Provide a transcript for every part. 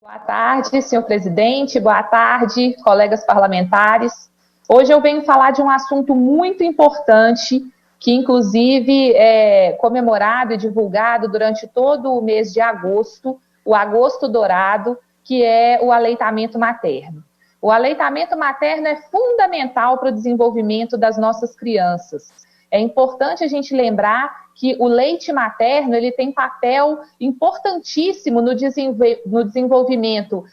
Boa tarde, senhor presidente. Boa tarde, colegas parlamentares. Hoje eu venho falar de um assunto muito importante, que inclusive é comemorado e divulgado durante todo o mês de agosto, o Agosto Dourado, que é o aleitamento materno. O aleitamento materno é fundamental para o desenvolvimento das nossas crianças. É importante a gente lembrar que o leite materno ele tem papel importantíssimo no desenvolvimento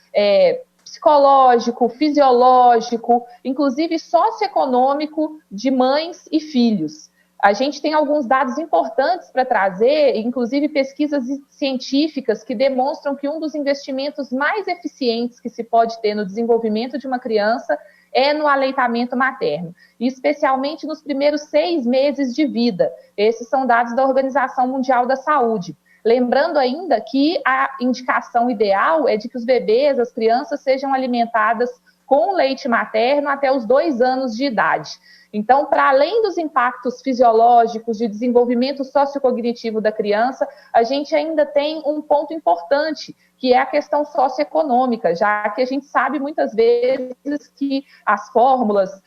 psicológico, fisiológico, inclusive socioeconômico de mães e filhos. A gente tem alguns dados importantes para trazer, inclusive pesquisas científicas que demonstram que um dos investimentos mais eficientes que se pode ter no desenvolvimento de uma criança é no aleitamento materno, especialmente nos primeiros 6 meses de vida. Esses são dados da Organização Mundial da Saúde. Lembrando ainda que a indicação ideal é de que os bebês, as crianças, sejam alimentadas com leite materno até os 2 anos de idade. Então, para além dos impactos fisiológicos de desenvolvimento sociocognitivo da criança, a gente ainda tem um ponto importante, que é a questão socioeconômica, já que a gente sabe muitas vezes que as fórmulas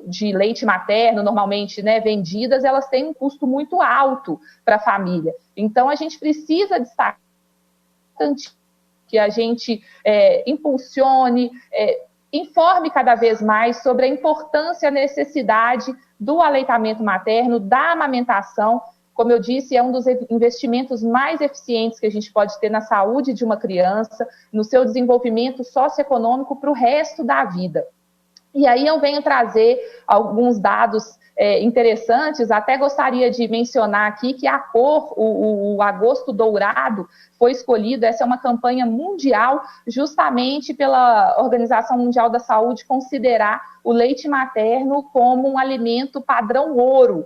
de leite materno, normalmente vendidas, elas têm um custo muito alto para a família. Então, a gente precisa destacar que a gente impulsione, informe cada vez mais sobre a importância e a necessidade do aleitamento materno, da amamentação. Como eu disse, é um dos investimentos mais eficientes que a gente pode ter na saúde de uma criança, no seu desenvolvimento socioeconômico para o resto da vida. E aí eu venho trazer alguns dados interessantes, até gostaria de mencionar aqui que a cor, o Agosto Dourado, foi escolhido, essa é uma campanha mundial, justamente pela Organização Mundial da Saúde considerar o leite materno como um alimento padrão ouro,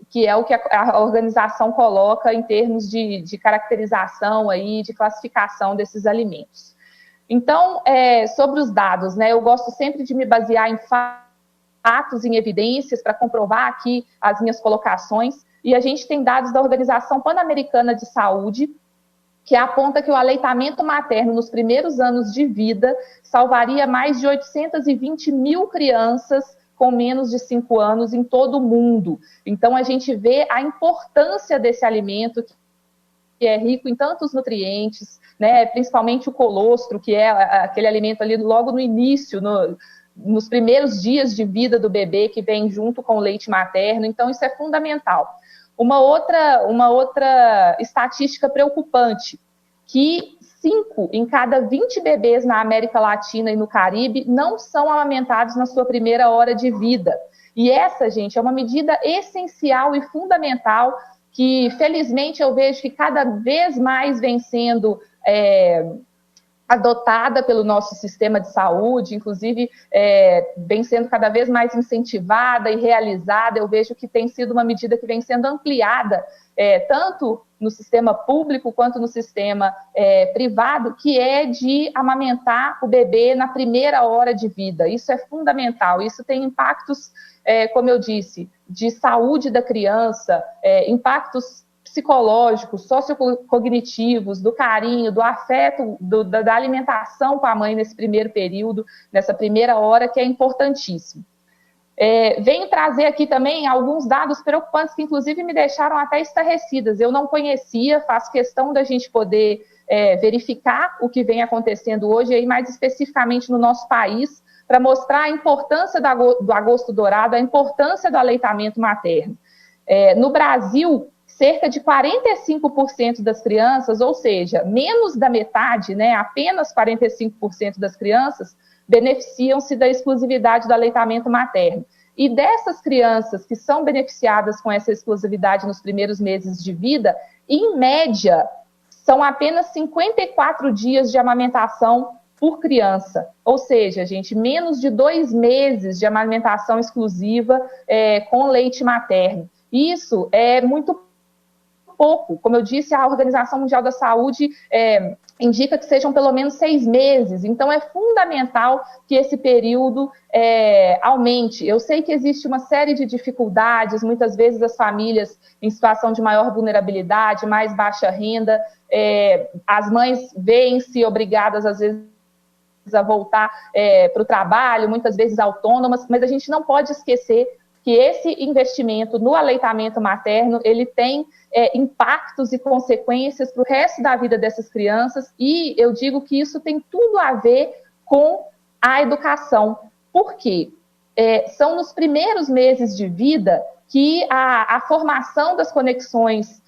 que é o que a organização coloca em termos de caracterização, aí, de classificação desses alimentos. Então, sobre os dados, eu gosto sempre de me basear em fatos, em evidências, para comprovar aqui as minhas colocações, e a gente tem dados da Organização Pan-Americana de Saúde, que aponta que o aleitamento materno nos primeiros anos de vida salvaria mais de 820 mil crianças com menos de 5 anos em todo o mundo. Então, a gente vê a importância desse alimento, que é rico em tantos nutrientes, principalmente o colostro, que é aquele alimento ali logo no início, nos primeiros dias de vida do bebê, que vem junto com o leite materno. Então, isso é fundamental. Uma outra estatística preocupante, que 5 em cada 20 bebês na América Latina e no Caribe não são amamentados na sua primeira hora de vida. E essa, gente, é uma medida essencial e fundamental que, felizmente, eu vejo que cada vez mais vem sendo adotada pelo nosso sistema de saúde, inclusive vem sendo cada vez mais incentivada e realizada. Eu vejo que tem sido uma medida que vem sendo ampliada, tanto no sistema público quanto no sistema privado, que é de amamentar o bebê na primeira hora de vida. Isso é fundamental, isso tem impactos, como eu disse, de saúde da criança, impactos psicológicos, sociocognitivos, do carinho, do afeto, da alimentação com a mãe nesse primeiro período, nessa primeira hora, que é importantíssimo. Venho trazer aqui também alguns dados preocupantes que, inclusive, me deixaram até estarrecidas. Eu não conhecia, faço questão da gente poder verificar o que vem acontecendo hoje, aí mais especificamente no nosso país, para mostrar a importância do Agosto Dourado, a importância do aleitamento materno. No Brasil, cerca de 45% das crianças, ou seja, menos da metade, apenas 45% das crianças, beneficiam-se da exclusividade do aleitamento materno. E dessas crianças que são beneficiadas com essa exclusividade nos primeiros meses de vida, em média, são apenas 54 dias de amamentação por criança. Ou seja, gente, menos de 2 meses de amamentação exclusiva com leite materno. Isso é muito pouco. Como eu disse, a Organização Mundial da Saúde indica que sejam pelo menos 6 meses. Então, é fundamental que esse período aumente. Eu sei que existe uma série de dificuldades, muitas vezes as famílias em situação de maior vulnerabilidade, mais baixa renda, as mães veem-se obrigadas, às vezes, a voltar para o trabalho, muitas vezes autônomas, mas a gente não pode esquecer que esse investimento no aleitamento materno, ele tem impactos e consequências para o resto da vida dessas crianças, e eu digo que isso tem tudo a ver com a educação. Por quê? São nos primeiros meses de vida que a formação das conexões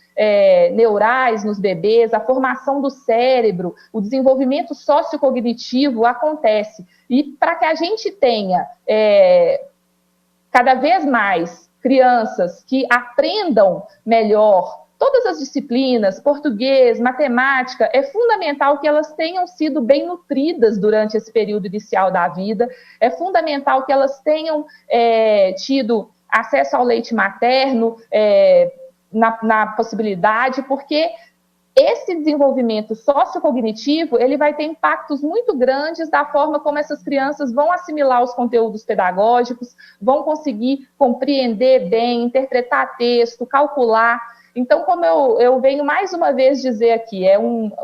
neurais nos bebês, a formação do cérebro, o desenvolvimento sociocognitivo acontece. E para que a gente tenha cada vez mais crianças que aprendam melhor todas as disciplinas, português, matemática, é fundamental que elas tenham sido bem nutridas durante esse período inicial da vida, é fundamental que elas tenham tido acesso ao leite materno na possibilidade, porque esse desenvolvimento sociocognitivo, ele vai ter impactos muito grandes da forma como essas crianças vão assimilar os conteúdos pedagógicos, vão conseguir compreender bem, interpretar texto, calcular. Então, como eu venho mais uma vez dizer aqui,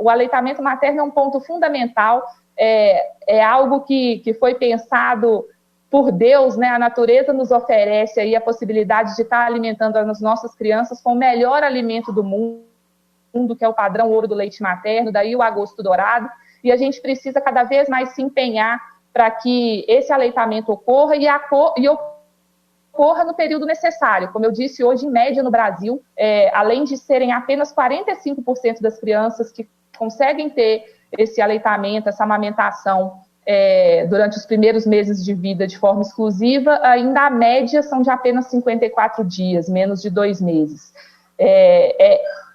o aleitamento materno é um ponto fundamental, é algo que foi pensado por Deus, né? A natureza nos oferece aí a possibilidade de estar alimentando as nossas crianças com o melhor alimento do mundo, que é o padrão ouro do leite materno, daí o agosto dourado, e a gente precisa cada vez mais se empenhar para que esse aleitamento ocorra e ocorra no período necessário. Como eu disse, hoje, em média, no Brasil, além de serem apenas 45% das crianças que conseguem ter esse aleitamento, essa amamentação durante os primeiros meses de vida de forma exclusiva, ainda a média são de apenas 54 dias, menos de 2 meses.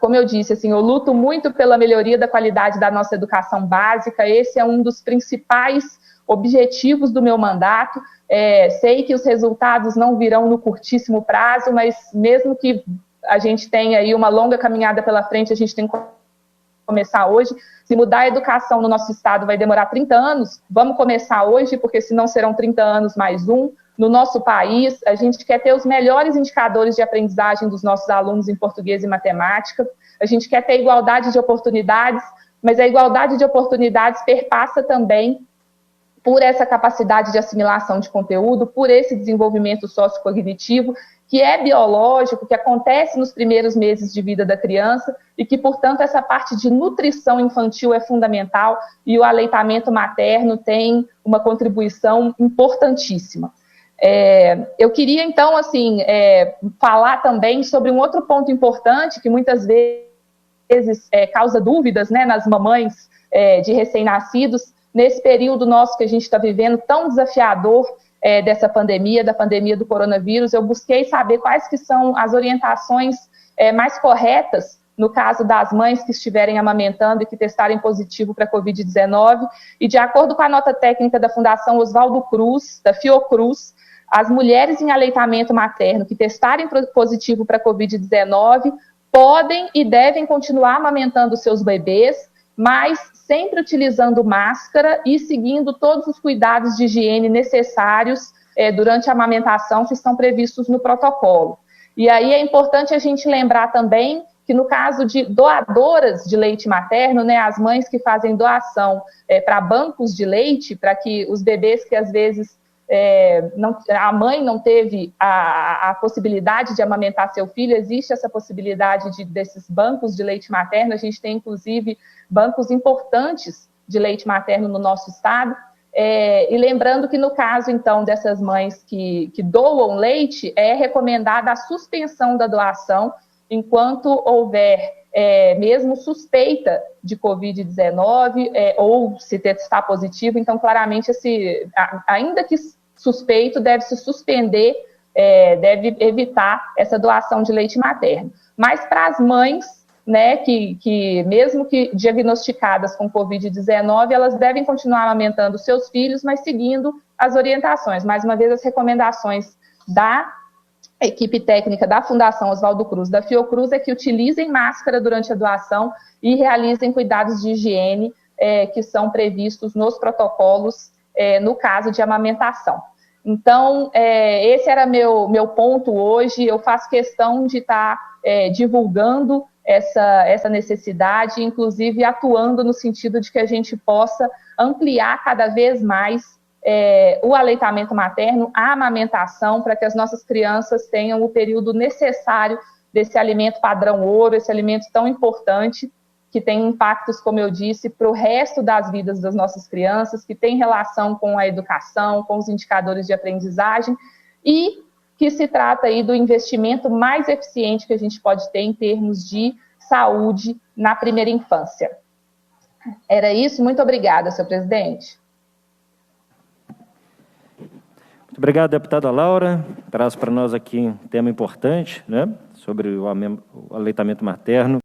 Como eu disse, assim, eu luto muito pela melhoria da qualidade da nossa educação básica, esse é um dos principais objetivos do meu mandato. Sei que os resultados não virão no curtíssimo prazo, mas mesmo que a gente tenha aí uma longa caminhada pela frente, a gente tem que começar hoje. Se mudar a educação no nosso estado vai demorar 30 anos, vamos começar hoje, porque senão serão 30 anos mais um. No nosso país, a gente quer ter os melhores indicadores de aprendizagem dos nossos alunos em português e matemática, a gente quer ter igualdade de oportunidades, mas a igualdade de oportunidades perpassa também por essa capacidade de assimilação de conteúdo, por esse desenvolvimento sociocognitivo, que é biológico, que acontece nos primeiros meses de vida da criança e que, portanto, essa parte de nutrição infantil é fundamental e o aleitamento materno tem uma contribuição importantíssima. Eu queria, então, assim, falar também sobre um outro ponto importante que muitas vezes causa dúvidas, né, nas mamães de recém-nascidos, nesse período nosso que a gente está vivendo, tão desafiador dessa pandemia, da pandemia do coronavírus. Eu busquei saber quais que são as orientações mais corretas no caso das mães que estiverem amamentando e que testarem positivo para a Covid-19, e de acordo com a nota técnica da Fundação Oswaldo Cruz, da Fiocruz, as mulheres em aleitamento materno que testarem positivo para a Covid-19 podem e devem continuar amamentando seus bebês, mas sempre utilizando máscara e seguindo todos os cuidados de higiene necessários durante a amamentação que estão previstos no protocolo. E aí é importante a gente lembrar também que no caso de doadoras de leite materno, né, as mães que fazem doação para bancos de leite, para que os bebês que às vezes a mãe não teve a possibilidade de amamentar seu filho, existe essa possibilidade desses bancos de leite materno. A gente tem, inclusive, bancos importantes de leite materno no nosso estado. E lembrando que, no caso, então, dessas mães que doam leite, é recomendada a suspensão da doação enquanto houver mesmo suspeita de Covid-19 ou se testar positivo. Então, claramente, ainda que suspeito, deve-se suspender, deve evitar essa doação de leite materno. Mas para as mães, né, que mesmo que diagnosticadas com Covid-19, elas devem continuar amamentando seus filhos, mas seguindo as orientações. Mais uma vez, as recomendações da a equipe técnica da Fundação Oswaldo Cruz, da Fiocruz, é que utilizem máscara durante a doação e realizem cuidados de higiene que são previstos nos protocolos no caso de amamentação. Então, esse era meu ponto hoje. Eu faço questão de estar divulgando essa necessidade, inclusive atuando no sentido de que a gente possa ampliar cada vez mais o aleitamento materno, a amamentação, para que as nossas crianças tenham o período necessário desse alimento padrão ouro, esse alimento tão importante, que tem impactos, como eu disse, para o resto das vidas das nossas crianças, que tem relação com a educação, com os indicadores de aprendizagem, e que se trata aí do investimento mais eficiente que a gente pode ter em termos de saúde na primeira infância. Era isso, muito obrigada, senhor presidente. Muito obrigado, deputada Laura. Traz para nós aqui um tema importante, né, sobre o aleitamento materno.